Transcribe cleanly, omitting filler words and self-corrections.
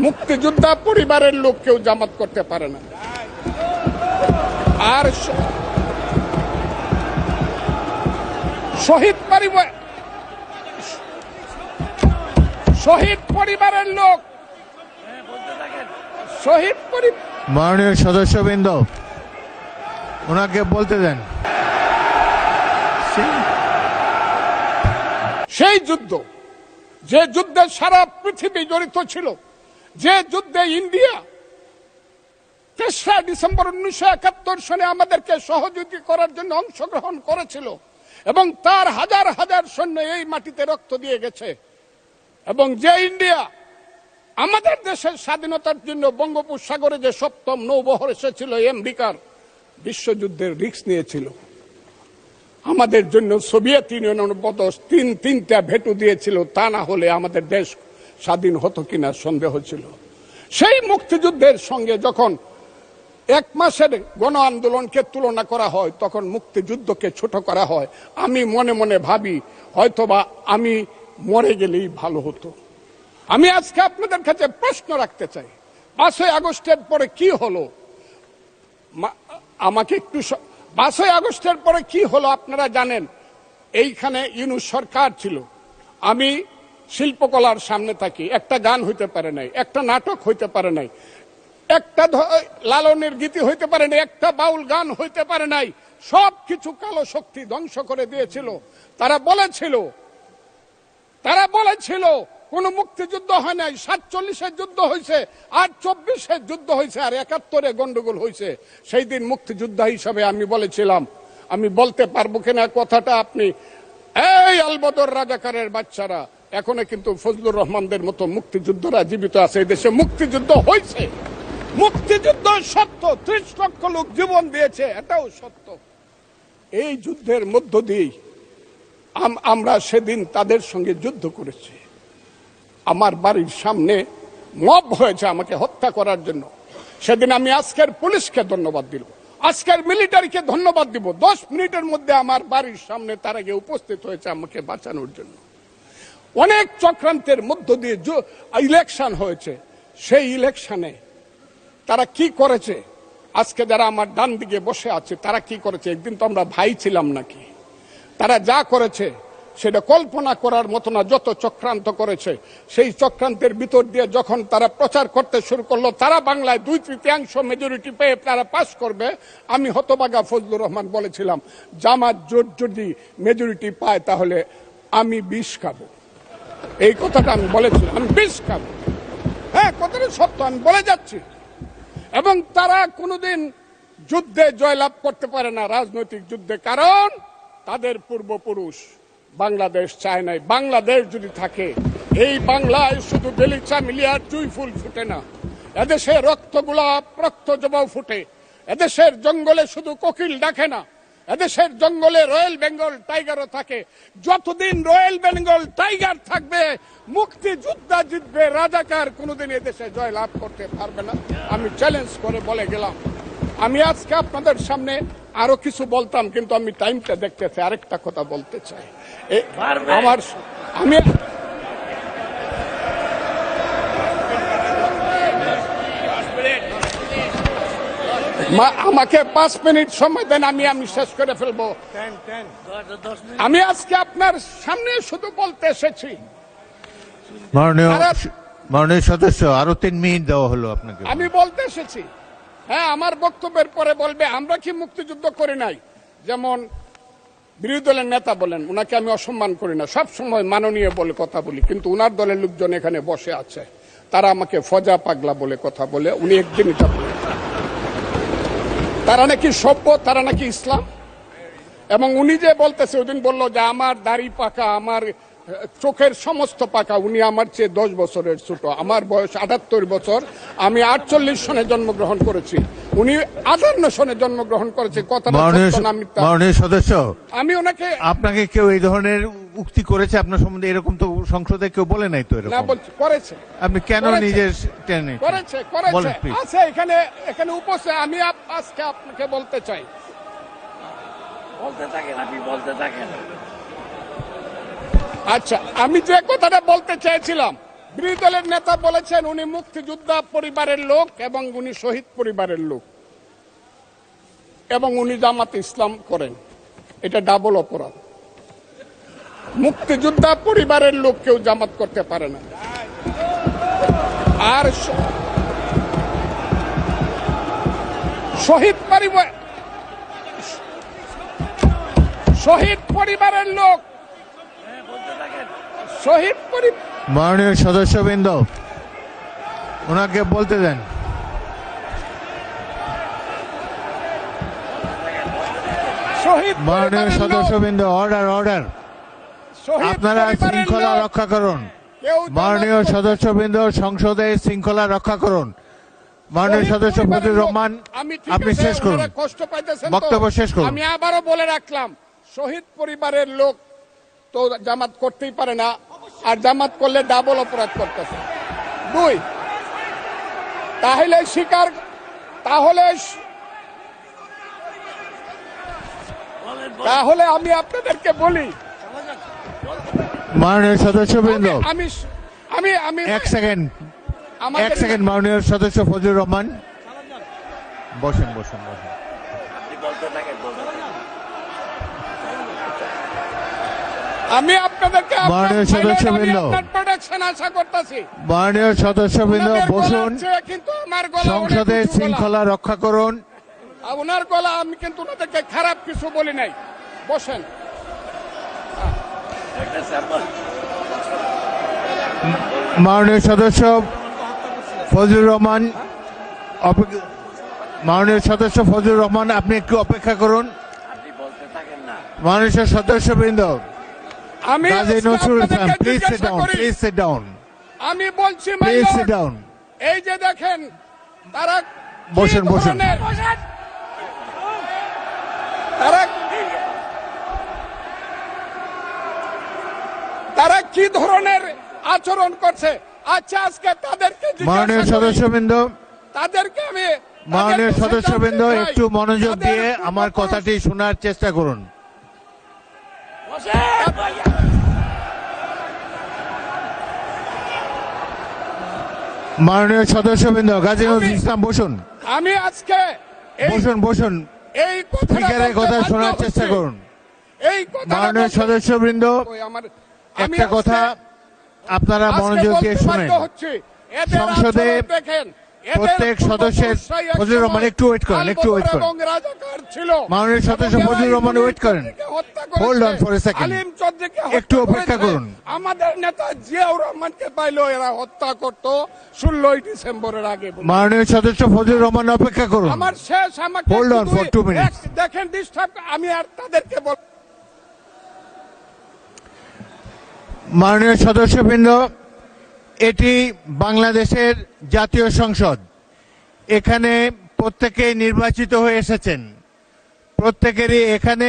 মুক্তিযোদ্ধা পরিবারের লোক কেউ জামাত করতে পারে না। আর শহীদ পরিবারের লোক, মাননীয় সদস্যবৃন্দ ওনাকে বলতে দেন। সেই যুদ্ধ, যে যুদ্ধে সারা পৃথিবী জড়িত ছিল, যে যুদ্ধে ইন্ডিয়া 3রা ডিসেম্বর 1971 সনে আমাদেরকে সহযোগী করার জন্য অংশগ্রহণ করেছিল, এবং তার হাজার হাজার সৈন্য এই মাটিতে রক্ত দিয়ে গেছে, এবং যে ইন্ডিয়া আমাদের দেশের স্বাধীনতার জন্য বঙ্গোপসাগরে যে 7ম নৌবহর এসেছিল, আমেরিকার বিশ্বযুদ্ধের রিস্ক নিয়েছিল, আমাদের জন্য সোভিয়েত ইউনিয়নের বদস তিনটা ভেটু দিয়েছিল, তা না হলে আমাদের দেশ স্বাধীন হতো কিনা সন্দেহ ছিল। সেই মুক্তিযুদ্ধের সঙ্গে যখন 1 মাসের গণ আন্দোলনকে তুলনা করা হয়, তখন মুক্তিযুদ্ধকে ছোট করা হয়। আমি মনে মনে ভাবি হয়তোবা আমি মরে গেলেই ভালো হতো। আমি আজকে আপনাদের কাছে প্রশ্ন রাখতে চাই, 5ই আগস্টের পরে কি হলো? আমাকে একটু 5ই আগস্টের পরে কি হলো আপনারা জানেন। এইখানে ইউনূস সরকার ছিল, আমি শিল্পকলার সামনে থাকি, একটা গান হইতে পারে নাই, একটা নাটক হইতে পারে নাই, একটা লালনের গীতি হইতে পারে নাই, একটা বাউল গান হইতে পারে নাই। সব কিছু কালো শক্তি ধ্বংস করে দিয়েছিল। তারা বলেছিল কোন মুক্তিযুদ্ধ হয় নাই, 47-এর যুদ্ধ হয়েছে, আর 24-এর যুদ্ধ হয়েছে, আর 71-এ গন্ডগোল হয়েছে। সেই দিন মুক্তিযোদ্ধা হিসাবে আমি বলেছিলাম, আমি বলতে পারবো কিনা কথাটা আপনি, এই আলবদর রাজাকারের বাচ্চারা, এখনো কিন্তু ফজলুর রহমানদের মতো মুক্তিযোদ্ধারা জীবিত আছে। এই দেশে মুক্তিযুদ্ধ হয়েছে, মুক্তিযুদ্ধ সত্য, 30 লক্ষ লোক জীবন দিয়েছে, এটাও সত্য। এই যুদ্ধের মধ্য দিয়েই আমরা সেদিন তাদের সঙ্গে যুদ্ধ করেছি। আমার বাড়ির সামনে মব হয়েছে আমাকে হত্যা করার জন্য। সেদিন আমি আজকের পুলিশকে ধন্যবাদ দিব, আজকের মিলিটারিকে ধন্যবাদ দিব। 10 মিনিটের মধ্যে আমার বাড়ির সামনে তারা গিয়ে উপস্থিত হয়েছে আমাকে বাঁচানোর জন্য। অনেক চক্রান্তের মধ্য দিয়ে ইলেকশন হয়েছে। সেই ইলেকশনে তারা কি করেছে, আজকে যারা আমার ডান দিকে বসে আছে তারা কি করেছে? একদিন তো আমরা ভাই ছিলাম নাকি? তারা যা করেছে সেটা কল্পনা করার মতো না। যত চক্রান্ত করেছে, সেই চক্রান্তের ভিতর দিয়ে যখন তারা প্রচার করতে শুরু করলো তারা বাংলায় 2/3 মেজরিটি পেয়ে তারা পাস করবে, আমি হতবাগা ফজলুর রহমান বলেছিলাম জামাত জোট যদি মেজরিটি পায় তাহলে আমি বিষ খাবো। এই কথাটা আমি বলেছিলাম, আমি বিষ খাবো। হ্যাঁ, কথাটা সত্য, আমি বলে যাচ্ছি। এবং তারা কোনোদিন যুদ্ধে জয়লাভ করতে পারে না, রাজনৈতিক যুদ্ধে, কারণ তাদের পূর্বপুরুষ বাংলাদেশ চায় নাই। বাংলাদেশ যদি থাকে, এই বাংলায় শুধু বেলিচা মিলিয়ার জুই ফুল ফুটে না, এদেশে রক্তগোলাপ রক্ত জবাও ফুটে। এদেশের জঙ্গলে শুধু কোকিল ডাকে না, এদেশের জঙ্গলে রয়্যাল বেঙ্গল টাইগারও থাকে। যতদিন রয়্যাল বেঙ্গল টাইগার থাকবে, মুক্তিযোদ্ধা জিতবে, রাজাকার কোনোদিন এদেশে জয় লাভ করতে পারবে না। আমি চ্যালেঞ্জ করে বলে গেলাম। আমি আজকে আপনাদের সামনে আরো কিছু বলতাম, কিন্তু আমি টাইমটা দেখতেছি, আরেকটা কথা বলতে চাই। আমি আমাকে 5 মিনিট সময় দেন, আমি শেষ করে ফেলবো। আমি আজকে আপনার সামনে শুধু বলতে এসেছি, মাননীয় সদস্য আরো 3 মিনিট দেওয়া হলো আপনাকে। আমি বলতে এসেছি, হ্যাঁ, আমার বক্তব্যের পরে বলবে আমরা কি মুক্তিযুদ্ধ করি নাই। যেমন বিরোধী দলের নেতা বলেন, ওনাকে আমি অসম্মান করি না, সব সময় মাননীয় বলে কথা বলি, কিন্তু উনার দলের লোকজন এখানে বসে আছে, তারা আমাকে ফজা পাগলা বলে কথা বলে। উনি একদিন এটা বলে তারা নাকি সভ্য, তারা নাকি ইসলাম। এবং উনি যে বলতেছে, ওইদিন বললো যে আমার দাড়ি পাকা, আমার চোখের সমস্ত পাকা, উনি আমার চেয়ে 10 বছরের ছোট। আমার বয়স 78 বছর, আমি 48 সনে জন্মগ্রহণ করেছি, উনি 58 সনে জন্মগ্রহণ করেছে। কথাটা মাননীয় সদস্য, আমি ওনাকে, আপনাকে কেউ এই ধরনের উক্তি করেছে আপনার সম্বন্ধে? এরকম তো সংসদে কেউ বলে নাই তো। এরকম না, করেছে। আপনি কেন নিজের টেনে করেছে আছে এখানে উপস্থিত। আমি আজকে আপনাকে বলতে চাই, বলতে থাকেন। আচ্ছা, আমি যে কথাটা বলতে চেয়েছিলাম, বিরোধী দলের নেতা বলেছেন উনি মুক্তিযোদ্ধা পরিবারের লোক এবং উনি শহীদ পরিবারের লোক এবং উনি জামাত ইসলাম করেন। এটা ডাবল অপরাধ। মুক্তিযোদ্ধা পরিবারের লোক কেউ জামাত করতে পারে না। আর শহীদ পরিবারের লোক মাননীয় সদস্যবৃন্দ ওনাকে বলতে দেন। মাননীয় সদস্যবৃন্দ, অর্ডার অর্ডার, আপনারা শৃঙ্খলা রক্ষা করুন। মাননীয় সদস্যবৃন্দ, সংসদে শৃঙ্খলা রক্ষা করুন। মাননীয় সদস্য ফজলুর রহমান, আপনি শেষ করুন, কষ্ট পাইতেছেন, বক্তব্য শেষ করুন। আমি আবারও বলে রাখলাম, শহীদ পরিবারের লোক তো জামাত করতেই পারে না, আর জামাত করলে ডাবল অপরাধ করতেছে। দুই, তাহলে স্বীকার, তাহলে আমি আপনাদেরকে বলি, মাননীয় সদস্যবৃন্দ, আমি আমি আমি এক সেকেন্ড, মাননীয় সদস্য ফজলুর রহমান বসেন বসেন বসেন। আমি আপনাদেরকে মাননীয় সদস্যবৃন্দ, প্রোটেকশন আশা করতেছি। মাননীয় সদস্যবৃন্দ বসুন, কিন্তু আমার গলা সংসদে শৃঙ্খলা রক্ষা করুন। ওনার গলা, আমি কিন্তু ওনাদেরকে খারাপ কিছু বলি নাই। বসেন। মাননীয় সদস্য ফজলুর রহমান, মাননীয় সদস্য ফজলুর রহমান, আপনি একটু অপেক্ষা করুন। মাননীয় সদস্যবৃন্দ, আমি Kazi Nazrul Islam, please sit down, please sit down, আমি বলছি, প্লিজ সিট ডাউন। এই যে দেখেন, তারা বসেন বসেন। তারা কি ধরনের আচরণ করছে। আচ্ছা, আজকে তাদেরকে মাননীয় সদস্যবৃন্দ, তাদেরকে আমি মাননীয় সদস্যবৃন্দ একটু মনোযোগ দিয়ে আমার কথাটি শোনার চেষ্টা করুন। মাননীয় সদস্যবৃন্দ, গাজী নজরুল ইসলাম বসুন, আমি আজকে বসুন বসুন, এই স্পিকারের কথা শোনার চেষ্টা করুন। এই মাননীয় সদস্যবৃন্দ, একটা কথা আপনারা মনোযোগ দিয়ে শুনেন। সংসদে প্রত্যেক সদস্যের, ফজলুর রহমান একটু ওয়েট করেন, একটু ওয়েট করেন। মাননীয় সদস্য ফজলুর রহমান ওয়েট করেন, hold on for a second, একটু অপেক্ষা করুন। আমাদের নেতা জিয়াউর রহমানকে পাইলো এরা হত্যা করতো 16 ডিসেম্বরের আগে। মাননীয় সদস্য ফজলুর রহমান অপেক্ষা করুন, আমার শেষ, আমাকে হোল্ড অন ফর 2 মিনিটস। দেখেন ডিস্টার্ব, আমি আর তাদেরকে বল। মাননীয় সদস্যবৃন্দ, এটি বাংলাদেশের জাতীয় সংসদ। এখানে প্রত্যেকেই নির্বাচিত হয়ে এসেছেন, প্রত্যেকেরই এখানে